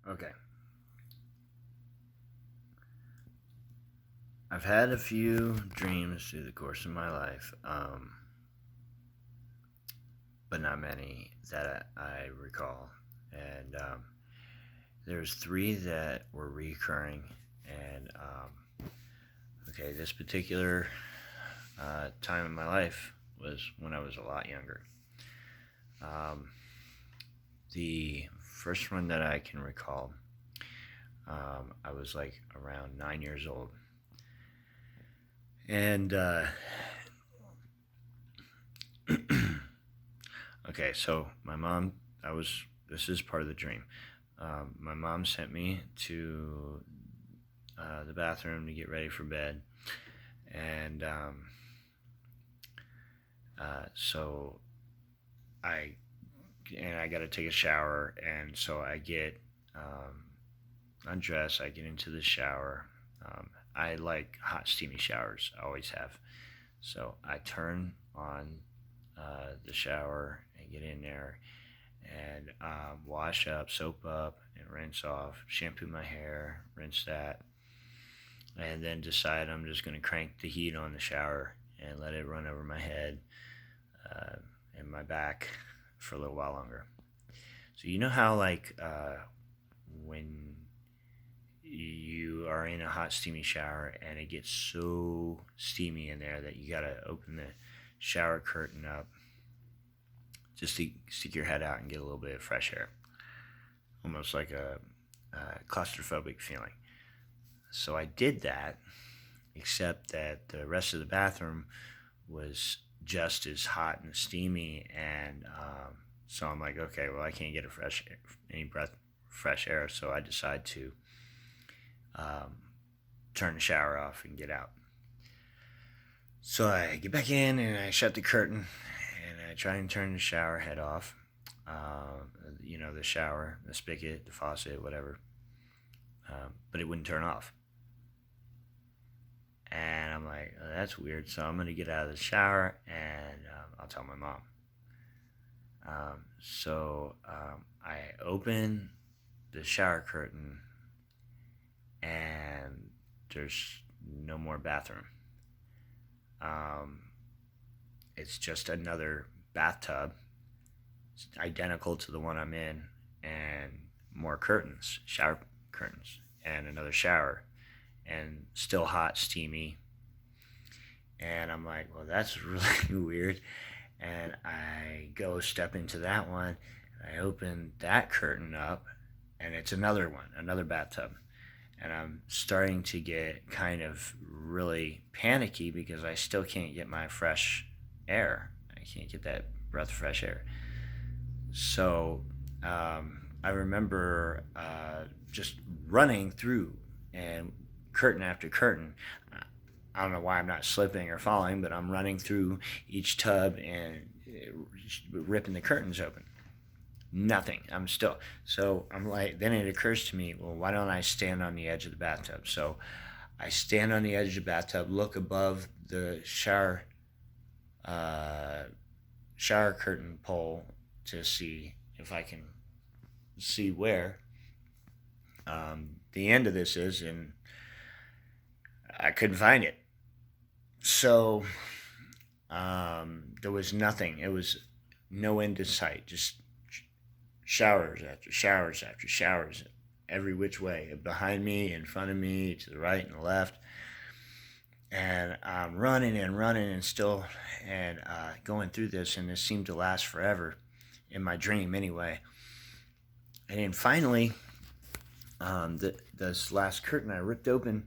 Okay. I've had a few dreams through the course of my life, but not many that I recall. And there's three that were recurring. And okay, this particular time in my life was when I was a lot younger. Um, the first one that I can recall, I was like around 9 years old. And okay, so my mom, this is part of the dream. My mom sent me to the bathroom to get ready for bed. And so I, I got to take a shower. And so I get undressed, I get into the shower. I like hot, steamy showers, I always have. So I turn on the shower and get in there and wash up, soap up, and rinse off, shampoo my hair, rinse that, and then decide I'm just going to crank the heat on the shower and let it run over my head uh, and my back for a little while longer. So you know how like when you are in a hot steamy shower and it gets so steamy in there that you gotta open the shower curtain up just to stick your head out and get a little bit of fresh air, almost like a claustrophobic feeling. So I did that, except that the rest of the bathroom was just as hot and steamy, and so I'm like, okay, well, I can't get any breath fresh air, so I decide to um, turn the shower off and get out. So I get back in and I shut the curtain and I try and turn the shower head off. The shower, the spigot, the faucet, whatever. But it wouldn't turn off. And I'm like, oh, that's weird. So I'm going to get out of the shower and I'll tell my mom. I open the shower curtain and there's no more bathroom. Um, it's just another bathtub, it's identical to the one I'm in, and more curtains, shower curtains, and another shower, and still hot, steamy. And I'm like, well, that's really weird. And I go step into that one, and I open that curtain up, and it's another one, another bathtub. And I'm starting to get kind of really panicky because I still can't get my fresh air. I can't get that breath of fresh air. So I remember just running through and curtain after curtain. I don't know why I'm not slipping or falling, but I'm running through each tub and ripping the curtains open. Nothing. I'm still. So I'm like, then it occurs to me, well, why don't I stand on the edge of the bathtub? So I stand on the edge of the bathtub, look above the uh, shower curtain pole to see if I can see where the end of this is, and I couldn't find it. So there was nothing. It was no end in sight. Just showers after showers after showers, every which way, behind me, in front of me, to the right and the left. And I'm running and running and still and going through this, and this seemed to last forever in my dream anyway. And then finally, this last curtain I ripped open,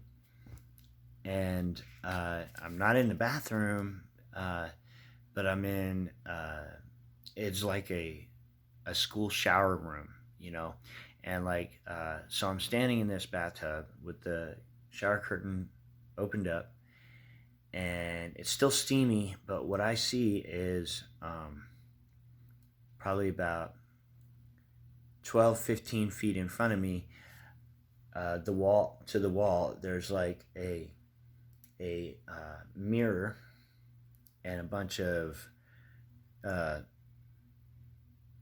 and I'm not in the bathroom, but I'm in. It's like a school shower room, and like so I'm standing in this bathtub with the shower curtain opened up, and it's still steamy, but what I see is probably about 12, 15 feet in front of me, the wall, there's like a mirror and a bunch of uh,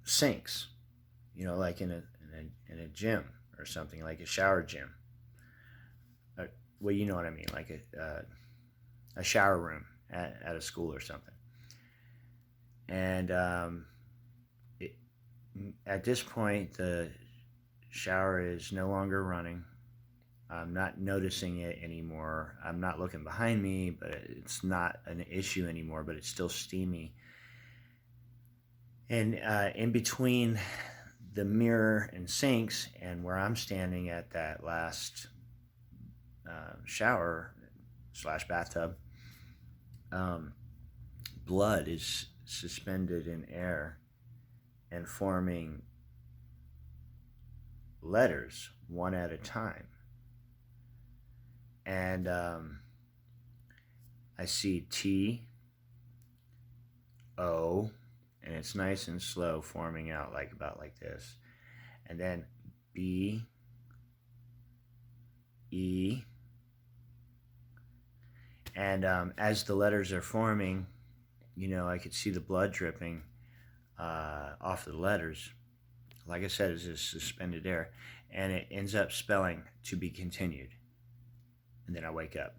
sinks, like in a gym. or something, like a shower gym. Well, you know what I mean, like a shower room at a school or something. And it, at this point, the shower is no longer running. I'm not noticing it anymore. I'm not looking behind me, but it's not an issue anymore, but it's still steamy. And in between the mirror and sinks and where I'm standing at that last shower slash bathtub, blood is suspended in air and forming letters one at a time. And I see T, O, and it's nice and slow, forming out like about like this. And then B, E, and as the letters are forming, I could see the blood dripping off the letters. Like I said, it's just suspended air, and it ends up spelling "to be continued." And then I wake up.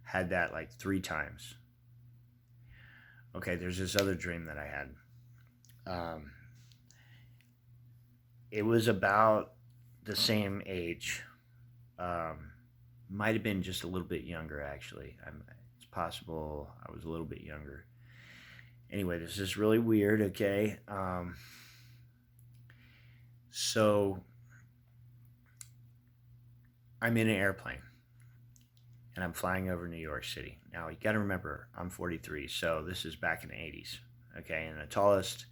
Had that like 3 times. Okay, there's this other dream that I had. It was about the same age. Might have been just a little bit younger, actually. It's possible I was a little bit younger. Anyway, this is really weird, okay? So I'm in an airplane and I'm flying over New York City. Now, you got to remember, I'm 43, so this is back in the 80s, okay? And the tallest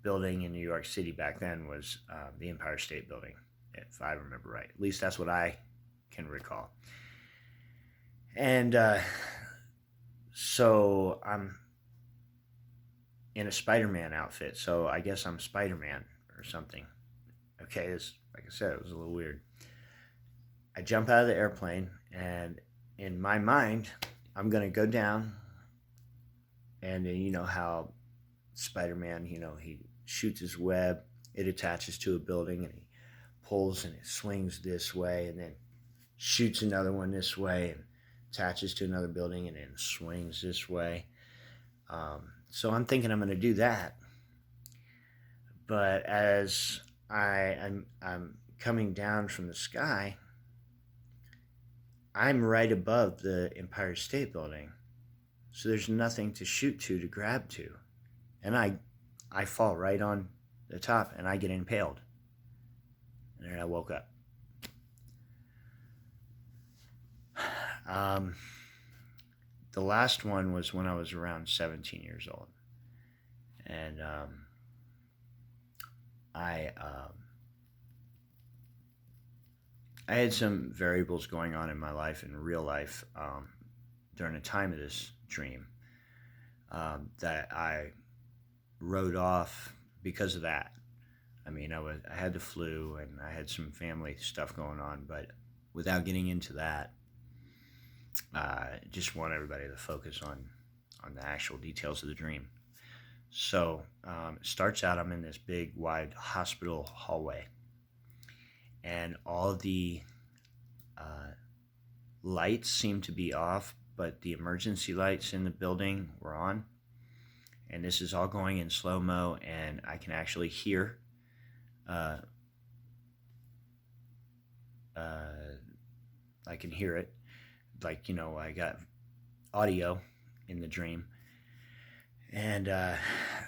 building in New York City back then was the Empire State Building, if I remember right. At least that's what I can recall. And so I'm in a Spider-Man outfit, so I guess I'm Spider-Man or something. Okay, like I said, it was a little weird. I jump out of the airplane, and in my mind, I'm going to go down, and you know how Spider-Man, he shoots his web, it attaches to a building, and he pulls and it swings this way, and then shoots another one this way, and attaches to another building, and then swings this way. So I'm thinking I'm going to do that. But as I'm coming down from the sky, I'm right above the Empire State Building. So there's nothing to shoot to grab to. And I fall right on the top and I get impaled. And then I woke up. The last one was when I was around 17 years old. And I had some variables going on in my life, in real life, during the time of this dream, that I wrote off because of that. I mean, I had the flu and I had some family stuff going on, but without getting into that, I just want everybody to focus on the actual details of the dream. So it starts out, I'm in this big, wide hospital hallway, and all the lights seem to be off, but the emergency lights in the building were on. And this is all going in slow-mo, and I can actually hear I can hear it. Like, I got audio in the dream. And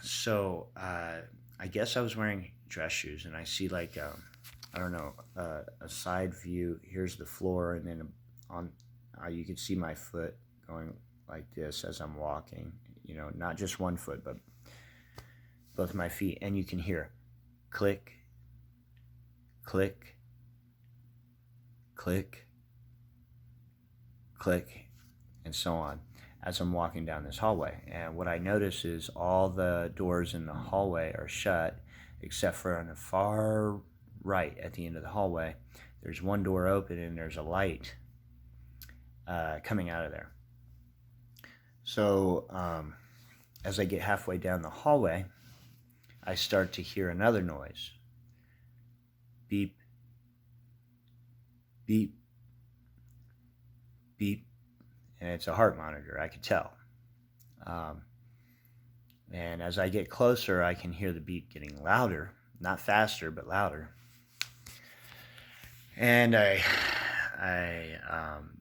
so I guess I was wearing dress shoes, and I see like, I don't know, a side view. Here's the floor, and then you can see my foot going like this as I'm walking. Not just one foot, but both my feet. And you can hear click, click, click, click, and so on as I'm walking down this hallway. And what I notice is all the doors in the hallway are shut, except for on the far right at the end of the hallway. There's one door open, and there's a light coming out of there. So as I get halfway down the hallway, I start to hear another noise. Beep, beep, beep, and it's a heart monitor. I could tell. Um, and as I get closer, I can hear the beep getting louder, not faster, but louder. And I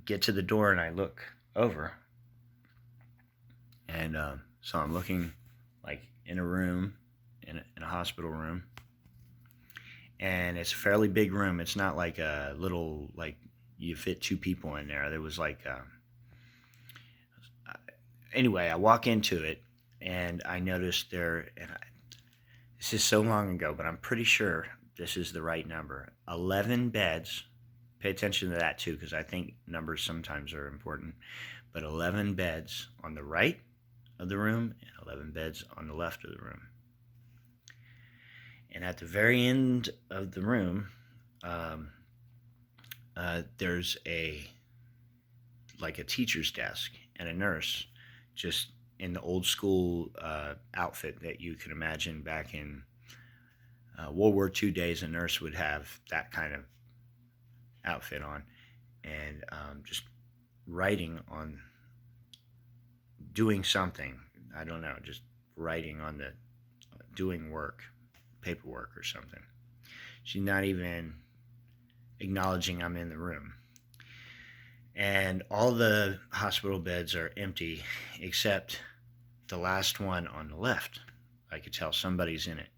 get to the door and I look over, and so I'm looking like in a room, in a hospital room, and it's a fairly big room. It's not like a little, like you fit two people in there. There was like anyway, I walk into it and I noticed there, and this is so long ago, but I'm pretty sure this is the right number. 11 beds. Pay attention to that too, because I think numbers sometimes are important. But 11 beds on the right of the room and 11 beds on the left of the room. And at the very end of the room, there's like a teacher's desk and a nurse, just in the old school outfit that you can imagine back in World War II days. A nurse would have that kind of outfit on, and just writing on, doing something. I don't know, just writing on the, doing work, paperwork or something. She's not even acknowledging I'm in the room. And all the hospital beds are empty except the last one on the left. I could tell somebody's in it.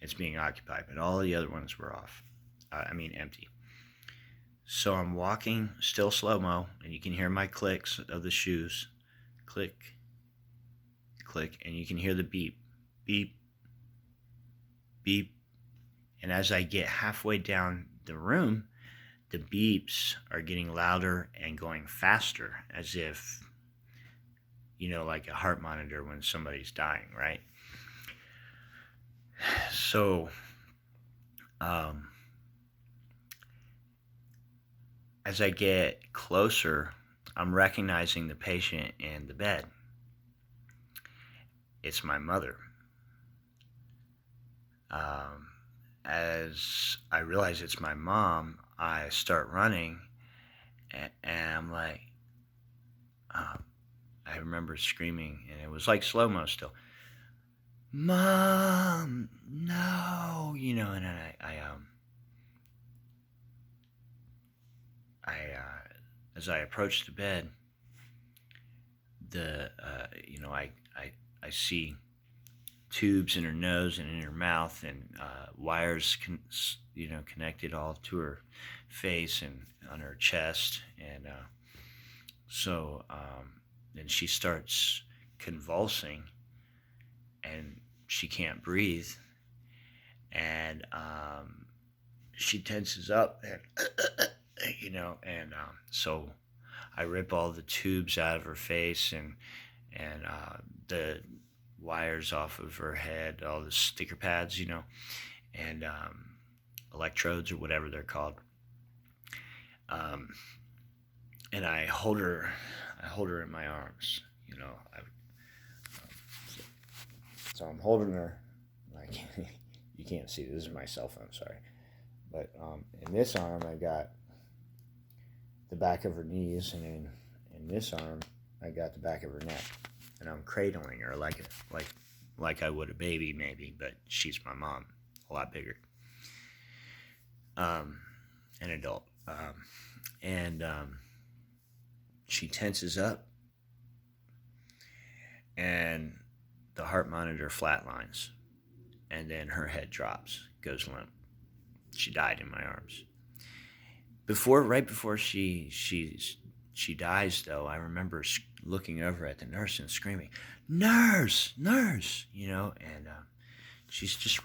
It's being occupied, but all the other ones were off. Empty. So I'm walking, still slow-mo, and you can hear my clicks of the shoes. Click, click, and you can hear the beep, beep, beep. And as I get halfway down the room, the beeps are getting louder and going faster, as if, like a heart monitor when somebody's dying, right? So, as I get closer, I'm recognizing the patient in the bed. It's my mother. As I realize it's my mom, I start running, and I'm like, I remember screaming, and it was like slow-mo still, "Mom, no," and as I approached the bed, I see tubes in her nose and in her mouth, and wires connected all to her face and on her chest, and then she starts convulsing, and she can't breathe, and she tenses up, and so I rip all the tubes out of her face, and the wires off of her head, all the sticker pads, and electrodes or whatever they're called. And I hold her in my arms, so I'm holding her, like, you can't see, this is my cell phone, sorry. But in this arm, I got the back of her knees, and in this arm, I got the back of her neck. And I'm cradling her like I would a baby, maybe, but she's my mom, a lot bigger, an adult, and she tenses up, and the heart monitor flatlines, and then her head drops, goes limp. She died in my arms. Right before she dies, though, I remember looking over at the nurse and screaming, "Nurse, nurse!" And she's just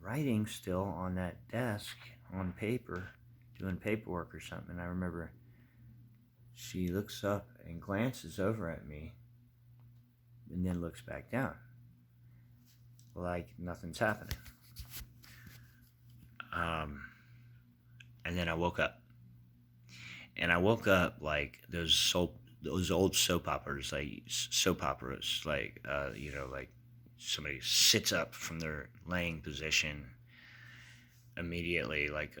writing still on that desk on paper, doing paperwork or something. And I remember she looks up and glances over at me, and then looks back down, like nothing's happening. And then I woke up. And I woke up like those old soap operas, like like somebody sits up from their laying position immediately, like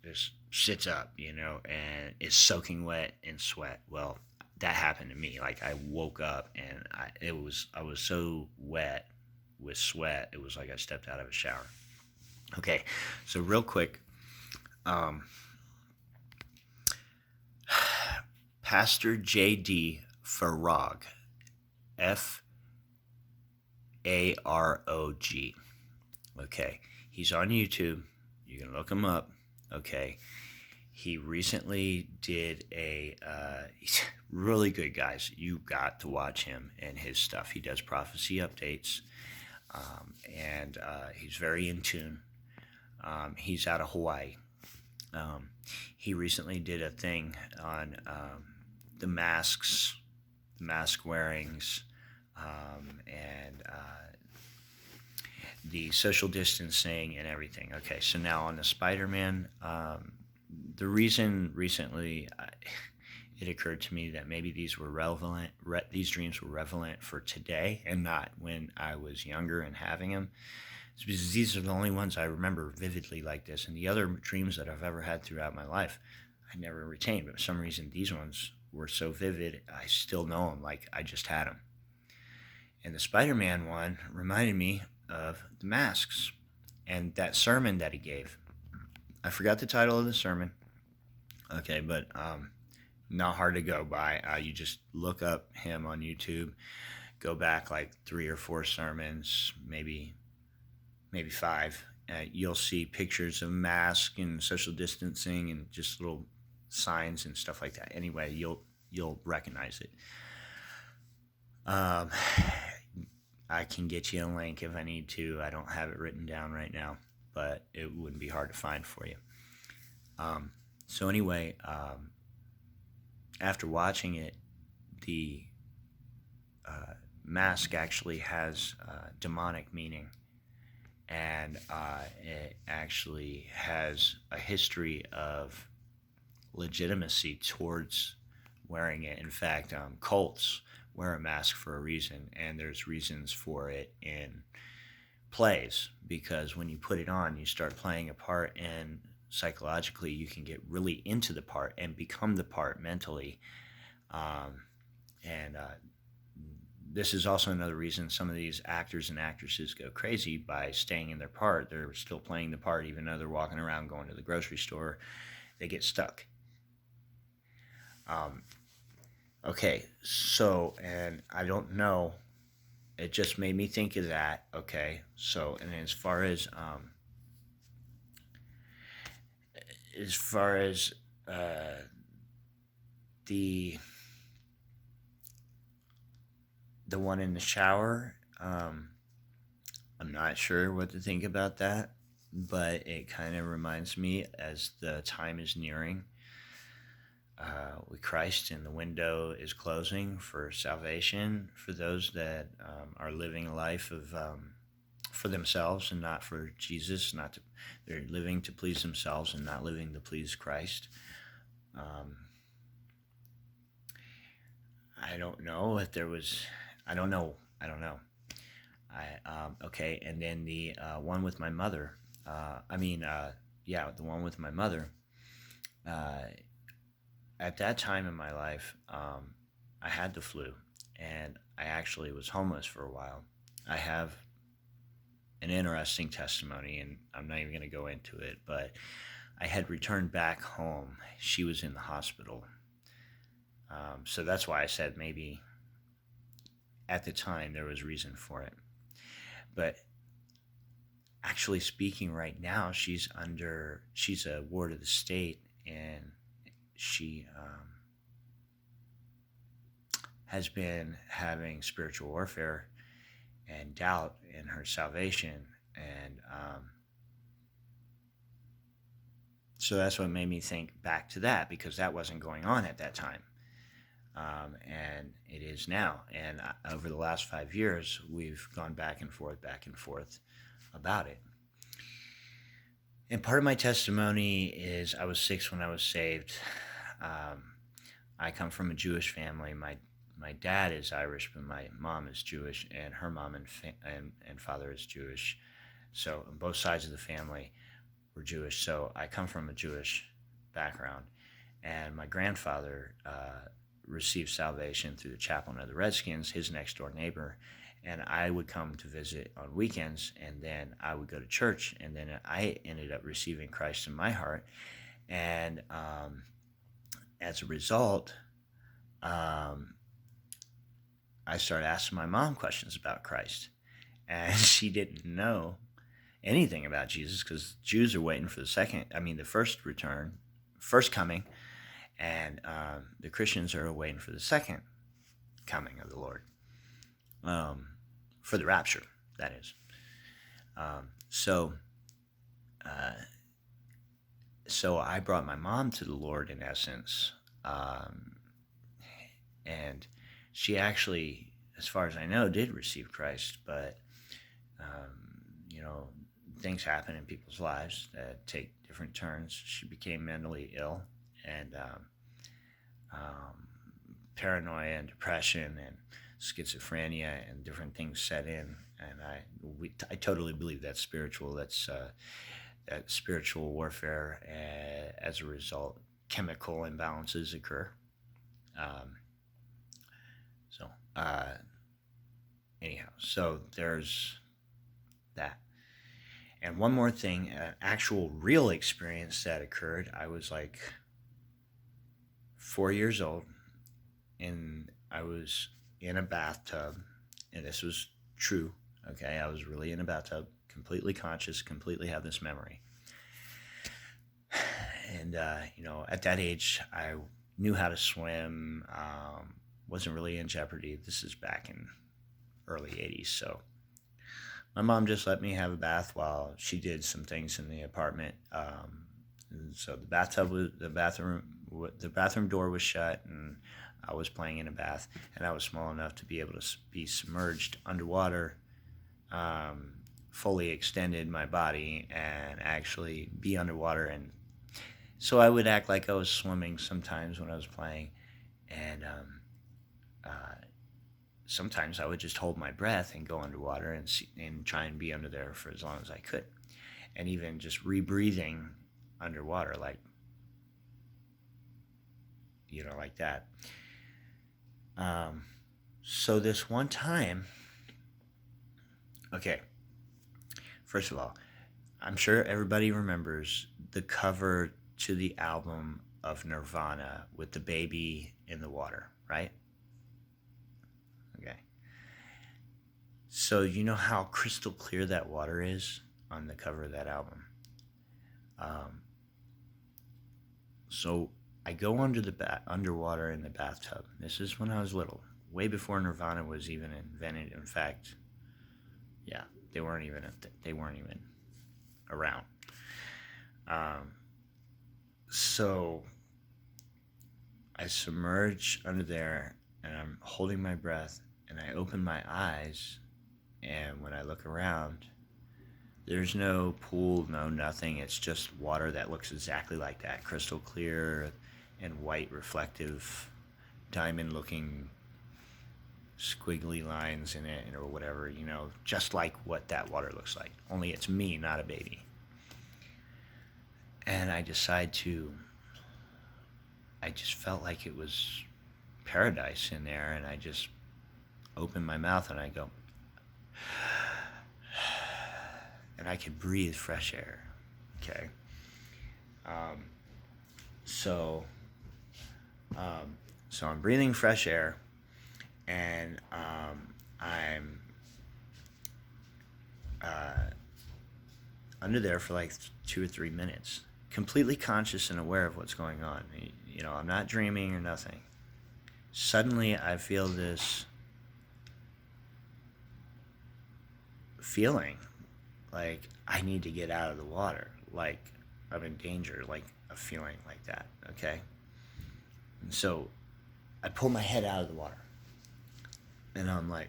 just sits up, and is soaking wet in sweat. Well, that happened to me. Like I woke up and I was so wet with sweat. It was like I stepped out of a shower. Okay, so real quick, um, Pastor J.D. Farag, Farog. Okay, he's on YouTube. You can look him up. Okay, he recently did he's really good, guys. You got to watch him and his stuff. He does prophecy updates, and he's very in tune. He's out of Hawaii. Um, he recently did a thing on the masks, the mask wearings, and the social distancing and everything. Okay, so now on the Spider-Man, the reason recently it occurred to me that maybe these were relevant. These dreams were relevant for today and not when I was younger and having them. It's because these are the only ones I remember vividly like this, and the other dreams that I've ever had throughout my life, I never retained. But for some reason, these ones were so vivid, I still know them like I just had them. And the Spider-Man one reminded me of the masks and that sermon that he gave. I forgot the title of the sermon. Okay, but not hard to go by. You just look up him on YouTube, go back like 3 or 4 sermons, maybe 5. You'll see pictures of masks and social distancing and just little signs and stuff like that. Anyway, you'll recognize it. I can get you a link if I need to. I don't have it written down right now, but it wouldn't be hard to find for you. So anyway, after watching it, the mask actually has demonic meaning, and it actually has a history of legitimacy towards wearing it. In fact, cults wear a mask for a reason, and there's reasons for it in plays, because when you put it on, you start playing a part, and psychologically you can get really into the part and become the part mentally. And this is also another reason some of these actors and actresses go crazy by staying in their part. They're still playing the part even though they're walking around going to the grocery store. They get stuck. Okay, so, and I don't know, it just made me think of that. Okay, so, and as far as the one in the shower, I'm not sure what to think about that, but it kind of reminds me as the time is nearing with Christ, and the window is closing for salvation for those that are living a life of for themselves and not for Jesus. They're living to please themselves and not living to please Christ. I don't know if there was. I don't know. Okay, and then the one with my mother. The one with my mother. At that time in my life, I had the flu, and I actually was homeless for a while. I have an interesting testimony, and I'm not even going to go into it, but I had returned back home. She was in the hospital. So that's why I said maybe at the time there was reason for it. But actually speaking, right now she's a ward of the state, and she has been having spiritual warfare and doubt in her salvation. And so that's what made me think back to that, because that wasn't going on at that time. And it is now. And over the last 5 years, we've gone back and forth about it. And part of my testimony is I was 6 when I was saved. I come from a Jewish family. My dad is Irish, but my mom is Jewish, and her mom and father is Jewish. So on both sides of the family, were Jewish. So I come from a Jewish background, and my grandfather received salvation through the chaplain of the Redskins, his next door neighbor. And I would come to visit on weekends, and then I would go to church, and then I ended up receiving Christ in my heart. And as a result, I started asking my mom questions about Christ, and she didn't know anything about Jesus, because Jews are waiting for the first return, first coming, and the Christians are waiting for the second coming of the Lord, for the rapture, that is. So I brought my mom to the Lord, in essence, and she actually, as far as I know, did receive Christ, but things happen in people's lives that take different turns. She became mentally ill, and paranoia and depression and schizophrenia and different things set in, and I totally believe that's spiritual. That's that spiritual warfare. As a result, chemical imbalances occur. Anyhow, so there's that. And one more thing, an actual real experience that occurred. I was like 4 years old, and I was in a bathtub, and this was true. Okay, I was really in a bathtub, completely conscious, completely have this memory. And at that age, I knew how to swim. Wasn't really in jeopardy. This is back in early 80s, so my mom just let me have a bath while she did some things in the apartment. So the bathroom door was shut, and I was playing in a bath, and I was small enough to be able to be submerged underwater, fully extended my body, and actually be underwater. And so I would act like I was swimming sometimes when I was playing, and sometimes I would just hold my breath and go underwater and try and be under there for as long as I could. And even just rebreathing underwater, like that. So this one time, okay, first of all, I'm sure everybody remembers the cover to the album of Nirvana with the baby in the water, right? Okay. So you know how crystal clear that water is on the cover of that album. So I go underwater in the bathtub. This is when I was little, way before Nirvana was even invented. In fact, yeah, they weren't even around. So I submerge under there, and I'm holding my breath, and I open my eyes, and when I look around, there's no pool, no nothing. It's just water that looks exactly like that, crystal clear and white, reflective, diamond-looking squiggly lines in it, or whatever, just like what that water looks like. Only it's me, not a baby. And I just felt like it was paradise in there, and I just opened my mouth and I go, and I could breathe fresh air. Okay. So I'm breathing fresh air, and I'm under there for like 2 or 3 minutes, completely conscious and aware of what's going on. I'm not dreaming or nothing. Suddenly, I feel this feeling like I need to get out of the water, like I'm in danger, like a feeling like that, okay? And so I pull my head out of the water, and I'm like,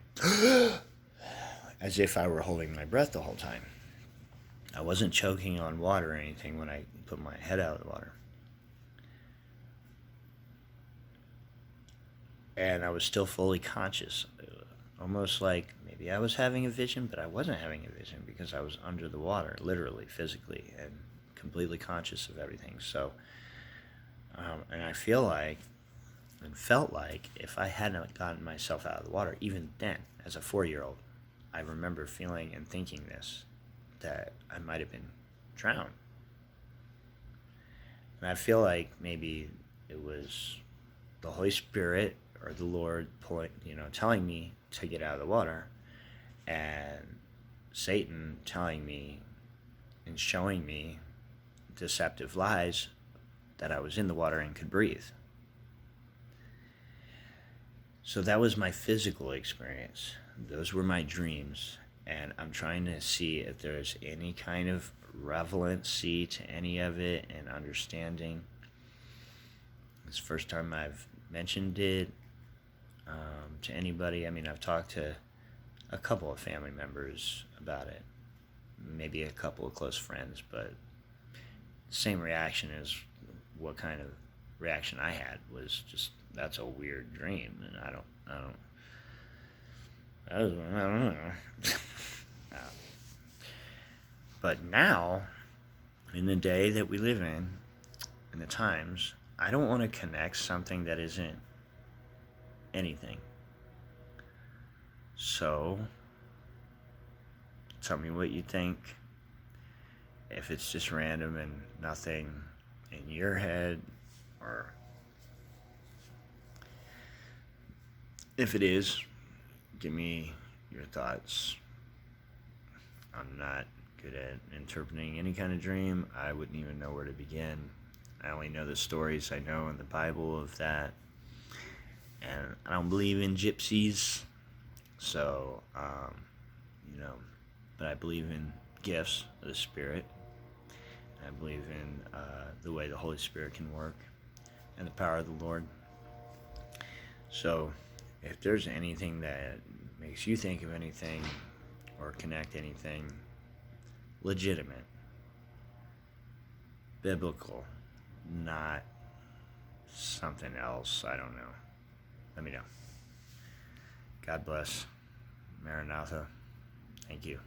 as if I were holding my breath the whole time. I wasn't choking on water or anything when I put my head out of the water. And I was still fully conscious, almost like maybe I was having a vision, but I wasn't having a vision because I was under the water, literally, physically, and completely conscious of everything. So, and I feel like and felt like if I hadn't gotten myself out of the water, even then, as a 4-year-old, I remember feeling and thinking this, that I might have been drowned. And I feel like maybe it was the Holy Spirit or the Lord telling me to get out of the water, and Satan telling me and showing me deceptive lies that I was in the water and could breathe. So that was my physical experience. Those were my dreams. And I'm trying to see if there's any kind of relevancy to any of it and understanding. It's the first time I've mentioned it to anybody. I mean, I've talked to a couple of family members about it, maybe a couple of close friends, but same reaction as what kind of reaction I had was just, that's a weird dream, and I don't know. But now, in the day that we live in the times, I don't want to connect something that isn't anything. So, tell me what you think. If it's just random and nothing in your head, or if it is, give me your thoughts. I'm not good at interpreting any kind of dream. I wouldn't even know where to begin. I only know the stories I know in the Bible of that. And I don't believe in gypsies. So, but I believe in gifts of the Spirit. I believe in the way the Holy Spirit can work and the power of the Lord. So, if there's anything that makes you think of anything or connect anything legitimate, biblical, not something else, I don't know, let me know. God bless. Maranatha. Thank you.